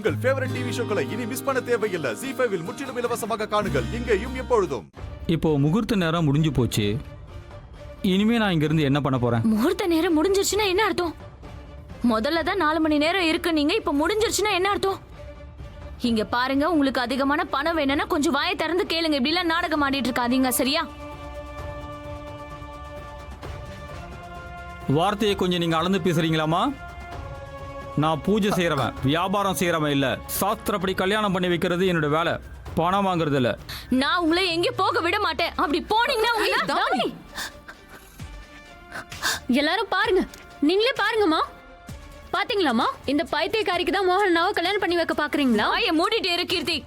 உங்கள் favourite TV ஷோக்களை இனி miss பண்ண தேவையில்லை. ZEE5 இல் முற்றிலும் இலவசமாக காணுங்கள், இங்கேயும் எப்பொழுதும். இப்போ முகூர்த்த நேரம் முடிஞ்சு போச்சு. இனிமே நான் இங்க இருந்து என்ன பண்ண போறேன்? முகூர்த்த நேரம் முடிஞ்சிருச்சுன்னா என்ன அர்த்தம்? முதல்ல தான் 4 மணி நேரம் இருக்கு, நீங்க இப்ப முடிஞ்சிருச்சுன்னா என்ன அர்த்தம்? இங்க பாருங்க, உங்களுக்கு அதிகமான பணம் வேணும்னா கொஞ்சம் வாயை திறந்து கேளுங்க. இப்படி எல்லாம் நாடகம் ஆடிட்டு இருக்காதீங்க, சரியா? வார்த்தையை கொஞ்சம் நீங்க அளந்து பேசுறீங்களாமா? நான் பூஜை செய்யறவன், வியாபாரம் செய்யறவன் இல்ல. சாஸ்திரப்படி கல்யாணம் பண்ணி வைக்கிறது என்னோட வேலை, பணம் வாங்குறது இல்ல. நான் உங்களை எங்க போக விட மாட்டேன். அப்படி போனீங்கன்னா எல்லாரும் பாருங்க, நீங்களே பாருங்கம்மா. பாத்தீங்களாமா, இந்த பைத்தியக்காரிக்கு தான் மோகனாவை கல்யாணம் பண்ணி வைக்க பாக்குறீங்களா? வாயை மூடிட்டு இரு கீர்த்தி.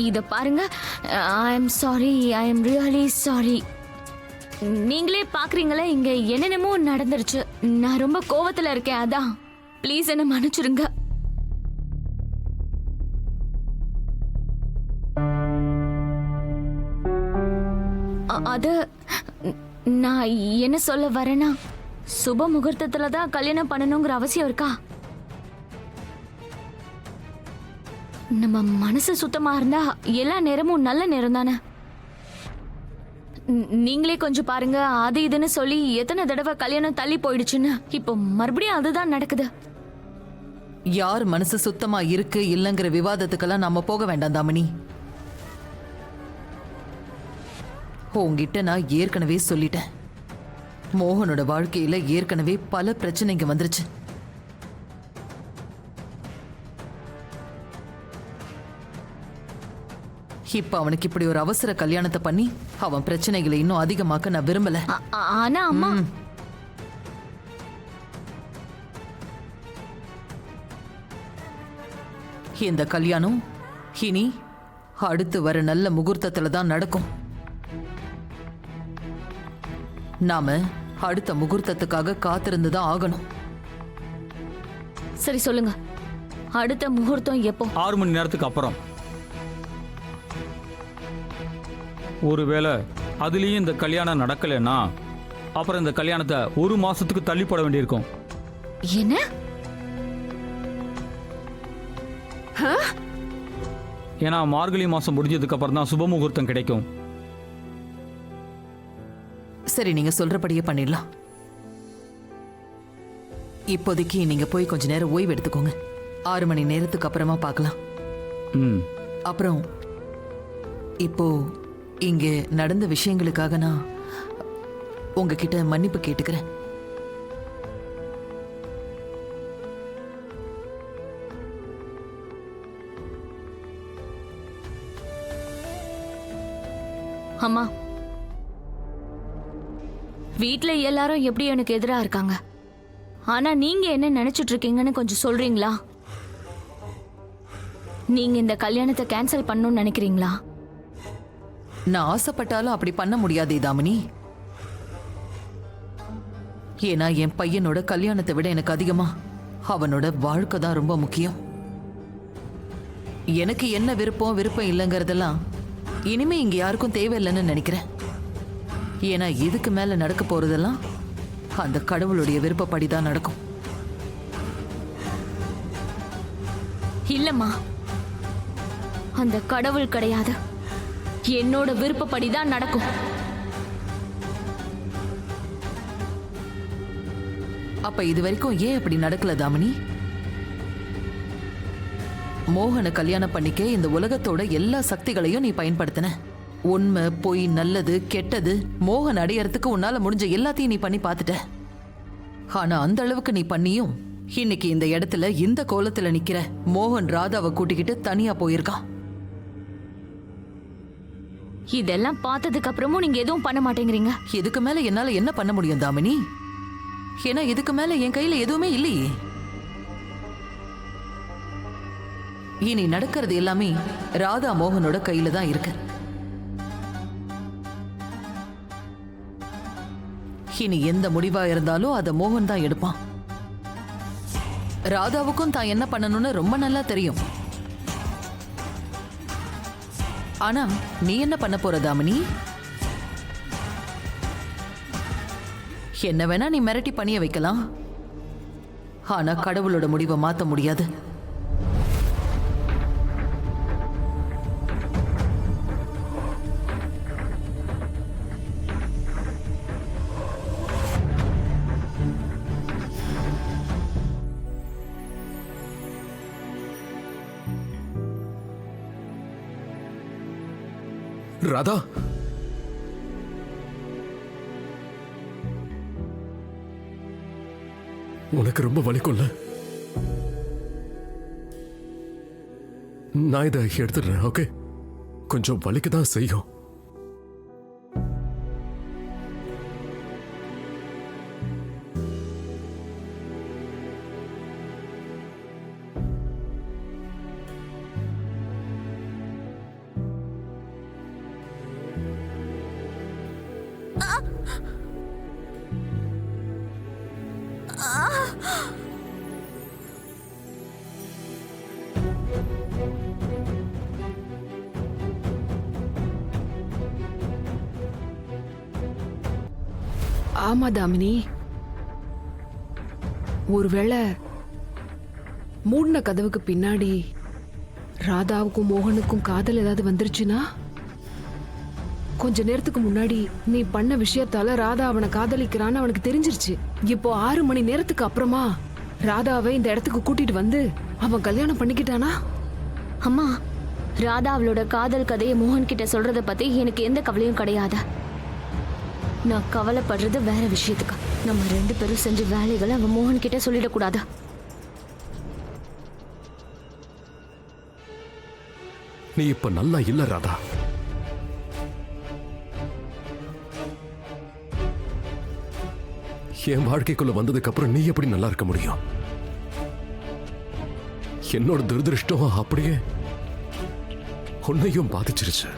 இத பாருங்க, I am sorry, I am really sorry. நீங்களே பாக்குறீங்களா, இங்க என்னென்னமோ நடந்துருச்சு. நான் ரொம்ப கோவத்துல இருக்கேன், அதான். ப்ளீஸ் என்ன மன்னிச்சிருங்க. அது நான் என்ன சொல்ல வரேன்னா, சுப முகூர்த்தத்துல தான் கல்யாணம் பண்ணணுங்கிற அவசியம் இருக்கா? நம்ம மனசு சுத்தமா இருந்தா எல்லா நேரமும் நல்ல நேரம் தானே. நீங்களே கொஞ்சம் பாருங்க, அது இதுன்னு சொல்லி எத்தனை தடவை கல்யாணம் தள்ளி போயிடுச்சுன்னு. இப்போ மறுபடியும் அதுதான் நடக்குது. யார் மனசு சுத்தமா இருக்கு இல்லங்கிற விவாதத்துக்கெல்லாம் நாம போக வேண்டாம் தாமினி. உங்ககிட்ட நான் ஏற்கனவே சொல்லிட்டேன், மோகனோட வாழ்க்கையில ஏற்கனவே பல பிரச்சனைங்க வந்துருச்சு. இப்ப அவனுக்கு இப்படி ஒரு அவசர கல்யாணத்தை பண்ணி அவன் பிரச்சனைகளை இன்னும் அதிகமாக்க நான் விரும்பல. ஆனா அம்மா, இந்த கல்யாணம் இனி அடுத்து வர நல்ல முகூர்த்தத்துல தான் நடக்கும். நாம அடுத்த முகூர்த்தத்துக்காக காத்திருந்துதான் ஆகணும். சரி சொல்லுங்க, அடுத்த முகூர்த்தம் எப்போ? 6 மணி நேரத்துக்கு அப்புறம். ஒருவேளை அதுலயும் இந்த கல்யாணம் நடக்கலைன்னா அப்புறம் இந்த கல்யாணத்தை 1 மாசத்துக்கு தள்ளி போட வேண்டியிருக்கும். என்ன? ஏன்னா மார்கழி மாசம் முடிஞ்சதுக்கு அப்புறம் தான் சுப முகூர்த்தம் கிடைக்கும். சரி, நீங்க சொல்றபடியே பண்ணிடலாம். இப்போதைக்கு நீங்க போய் கொஞ்ச நேரம் ஓய்வு எடுத்துக்கோங்க. 6 மணி நேரத்துக்கு அப்புறமா பார்க்கலாம். அப்புறம் இப்போ இங்க நடந்த விஷயங்களுக்காக நான் உங்ககிட்ட மன்னிப்பு கேட்டுக்கிறேன். அம்மா, வீட்ல எல்லாரும் எப்படி எனக்கு எதிரா இருக்காங்க, ஆனா நீங்க என்ன நினைச்சிட்டு இருக்கீங்கன்னு கொஞ்சம் சொல்றீங்களா? நீங்க இந்த கல்யாணத்தை கேன்சல் பண்ணணும்னு நினைக்கிறீங்களா? நான் ஆசைப்பட்டாலும் அப்படி பண்ண முடியாது தாமினி. ஏன்னா என் பையனோட கல்யாணத்தை விட எனக்கு அதிகமா அவனோட வாழ்க்கை தான் ரொம்ப முக்கியம். எனக்கு என்ன விருப்பம் இல்லைங்கிறதெல்லாம் இனிமே இங்க யாருக்கும் தேவையில்லைன்னு நினைக்கிறேன். ஏன்னா இதுக்கு மேல நடக்க போறதெல்லாம் அந்த கடவுளுடைய விருப்பப்படிதான் நடக்கும். இல்லம்மா, அந்த கடவுள் கிடையாது, என்னோட விருப்பப்படிதான் நடக்கும். அப்ப இது வரைக்கும் ஏன் அப்படி நடக்கல தாமினி? மோகனை கல்யாணம் பண்ணிக்க இந்த உலகத்தோட எல்லா சக்திகளையும் நீ பயன்படுத்தின. உண்மை, பொய், நல்லது, கெட்டது, மோகன் அடையறதுக்கு உன்னால முடிஞ்ச எல்லாத்தையும் நீ பண்ணி பார்த்துட்ட. ஆனா அந்த அளவுக்கு நீ பண்ணியும் இன்னைக்கு இந்த இடத்துல இந்த கோலத்துல நிக்கிற மோகன் ராதாவை கூட்டிக்கிட்டு தனியா போயிருக்கான். இதெல்லாம் பார்த்ததுக்கு அப்புறமும் நீங்க எதுவும் பண்ண மாட்டேங்கிறீங்க. இதுக்கு மேல என்னால என்ன பண்ண முடியும் தாமினி? ஏன்னா இதுக்கு மேல என் கையில எதுவுமே இல்லையே. இனி நடக்கிறது எல்லாமே ராதா மோகனோட கையில தான் இருக்கு. இனி எந்த முடிவா இருந்தாலும் அதை மோகன் தான் எடுப்பான். ராதாவுக்கும் தான் என்ன பண்ணணும்னு ரொம்ப நல்லா தெரியும். ஆனா நீ என்ன பண்ண போற தாமினி? என்ன வேணா நீ மிரட்டி பணிய வைக்கலாம், ஆனா கடவுளோட முடிவை மாத்த முடியாது. ராதா, உனக்கு ரொம்ப வலிக்கும்ல? நான் இதை எடுத்துடுறேன். ஓகே, கொஞ்சம் வலிக்க தான் செய்யும். ஆமா தாமினி, ஒருவேளை மூடின கதவுக்கு பின்னாடி ராதாவுக்கும் மோகனுக்கும் காதல் ஏதாவது வந்துருச்சுன்னா? கொஞ்ச நேரத்துக்கு முன்னாடி நீ பண்ண விஷயத்தால ராதா அவனை காதலிக்கிறான்னு அவனுக்கு தெரிஞ்சிருச்சு. இப்போ 6 மணி நேரத்துக்கு அப்புறமா ராதாவை இந்த இடத்துக்கு கூட்டிட்டு வந்து அவன் கல்யாணம் பண்ணிக்கிட்டானா? அம்மா, ராதா அவளோட காதல் கதையை மோகன் கிட்ட சொல்றத பத்தி எனக்கு எந்த கவலையும் கிடையாது. நான் கவலைப்படுறது வேற விஷயத்துக்கு. நம்ம 2 பேரும் செஞ்ச வேலைகளை அவன் மோகன் கிட்ட சொல்லிடக்கூடாது. நீ இப்ப நல்லா இல்ல ராதா. என் வாழ்க்கைக்குள்ள வந்ததுக்கு அப்புறம் நீ எப்படி நல்லா இருக்க முடியும்? என்னோட துரதிருஷ்டம் அப்படியே உன்னையும் பாதிச்சிருச்சு.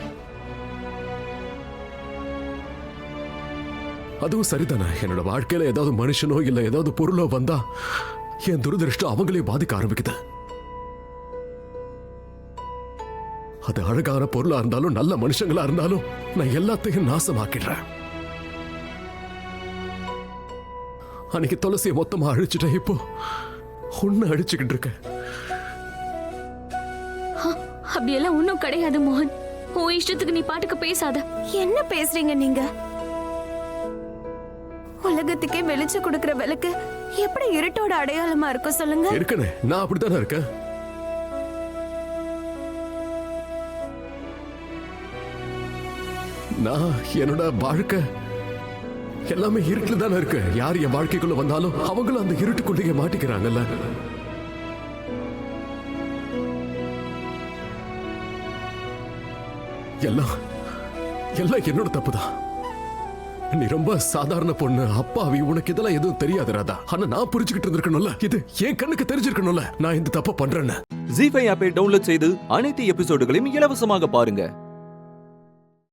அதுவும் சரிதானே. என்னோட வாழ்க்கையில ஏதாவது மனுஷனோ இல்ல ஏதாவது பொருளோ வந்தா என் துரதிருஷ்டம் அவங்களையும் பாதிக்க ஆரம்பிக்குது. அது அழகான பொருளா இருந்தாலும் நல்ல மனுஷங்களா இருந்தாலும் நான் எல்லாத்தையும் நாசமாக்கிடுறேன். அன்னைக்கு துளசியை மொத்தமா அழிச்சிட்டேன், இப்போ உன்னை அழிச்சுக்கிட்டு இருக்கேன். அப்படியெல்லாம் ஒன்றும் கிடையாது மோகன். உன் இஷ்டத்துக்கு நீ பாட்டுக்கு பேசாத. என்ன பேசுறீங்க நீங்க? உலகத்துக்கே வெளிச்சம் கொடுக்கிற விளக்கு எப்படி இருட்டோட அடையாளமா இருக்கும் சொல்லுங்க? இருக்கனே, நான் அப்படித்தானே இருக்கேன். நான் என்னோட வாழ்க்கை எல்லாமே இருட்டுல தானே இருக்கு. யார் என் வாழ்க்கைக்குள்ள வந்தாலும் அவங்களும் அந்த இருட்டுக்குள்ளேயே மாட்டிக்கிறாங்கல்ல. எல்லாம் எல்லாம் என்னோட தப்புதான். நீ ரொம்ப சாதாரண பொண்ணு, அப்பாவி, உனக்கு இதெல்லாம் எதுவும் தெரியாது ராதா. ஆனா நான் புரிஞ்சுக்கிட்டு இருந்திருக்கணும்ல. இது என் கண்ணுக்கு தெரிஞ்சிருக்கணும்ல நான் இந்த தப்ப பண்றேன்னு. ஜீ5 ஆப்பை டவுன்லோட் செய்து அனைத்து எபிசோடுகளையும் இலவசமாக பாருங்க.